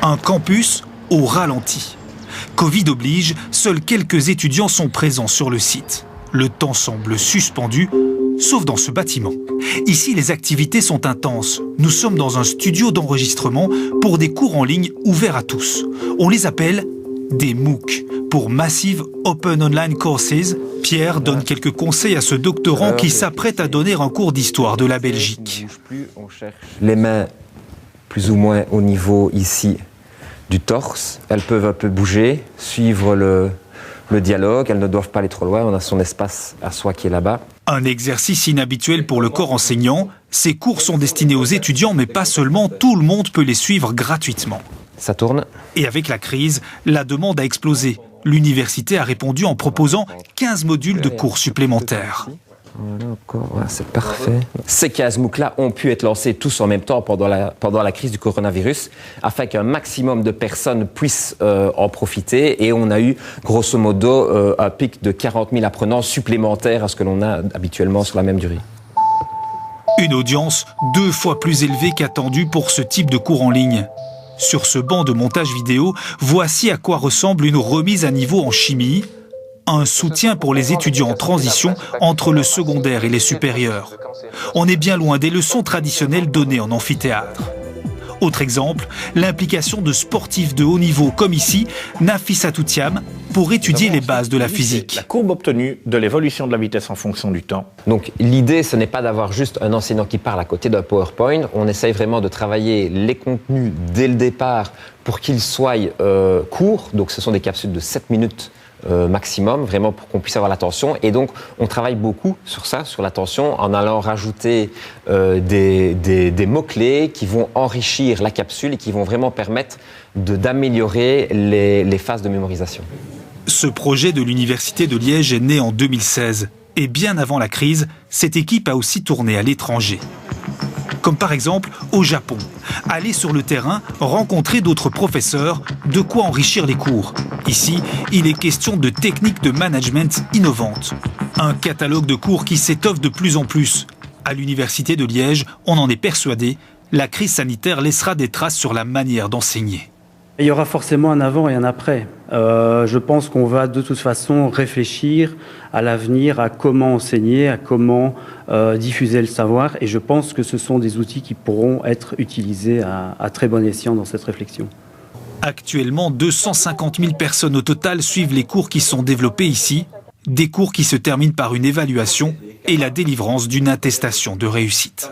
Un campus au ralenti. Covid oblige, seuls quelques étudiants sont présents sur le site. Le temps semble suspendu, sauf dans ce bâtiment. Ici, les activités sont intenses. Nous sommes dans un studio d'enregistrement pour des cours en ligne ouverts à tous. On les appelle des MOOC, pour Massive Open Online Courses. Pierre donne quelques conseils à ce doctorant qui s'apprête à donner un cours d'histoire de la Belgique. Les mains plus ou moins au niveau ici du torse, elles peuvent un peu bouger, suivre le dialogue, elles ne doivent pas aller trop loin, on a son espace à soi qui est là-bas. Un exercice inhabituel pour le corps enseignant. Ces cours sont destinés aux étudiants, mais pas seulement, tout le monde peut les suivre gratuitement. Ça tourne. Et avec la crise, la demande a explosé. L'université a répondu en proposant 15 modules de cours supplémentaires. Voilà, encore, voilà, c'est parfait. Ces 15 MOOC-là ont pu être lancés tous en même temps pendant la crise du coronavirus, afin qu'un maximum de personnes puissent en profiter. Et on a eu, grosso modo, un pic de 40 000 apprenants supplémentaires à ce que l'on a habituellement sur la même durée. Une audience 2 fois plus élevée qu'attendue pour ce type de cours en ligne. Sur ce banc de montage vidéo, voici à quoi ressemble une remise à niveau en chimie. Un soutien pour les étudiants en transition entre le secondaire et les supérieurs. On est bien loin des leçons traditionnelles données en amphithéâtre. Autre exemple, l'implication de sportifs de haut niveau comme ici, Nafissa Toutiam, pour étudier les bases de la physique. La courbe obtenue de l'évolution de la vitesse en fonction du temps. Donc l'idée, ce n'est pas d'avoir juste un enseignant qui parle à côté d'un PowerPoint. On essaye vraiment de travailler les contenus dès le départ pour qu'ils soient courts. Donc ce sont des capsules de 7 minutes maximum, vraiment pour qu'on puisse avoir l'attention. Et donc, on travaille beaucoup sur ça, sur l'attention, en allant rajouter des mots-clés qui vont enrichir la capsule et qui vont vraiment permettre d'améliorer les phases de mémorisation. Ce projet de l'Université de Liège est né en 2016. Et bien avant la crise, cette équipe a aussi tourné à l'étranger. Comme par exemple au Japon. Aller sur le terrain, rencontrer d'autres professeurs, de quoi enrichir les cours. Ici, il est question de techniques de management innovantes. Un catalogue de cours qui s'étoffe de plus en plus. À l'Université de Liège, on en est persuadé, la crise sanitaire laissera des traces sur la manière d'enseigner. Il y aura forcément un avant et un après. Je pense qu'on va de toute façon réfléchir à l'avenir, à comment enseigner, à comment diffuser le savoir. Et je pense que ce sont des outils qui pourront être utilisés à très bon escient dans cette réflexion. Actuellement, 250 000 personnes au total suivent les cours qui sont développés ici. Des cours qui se terminent par une évaluation et la délivrance d'une attestation de réussite.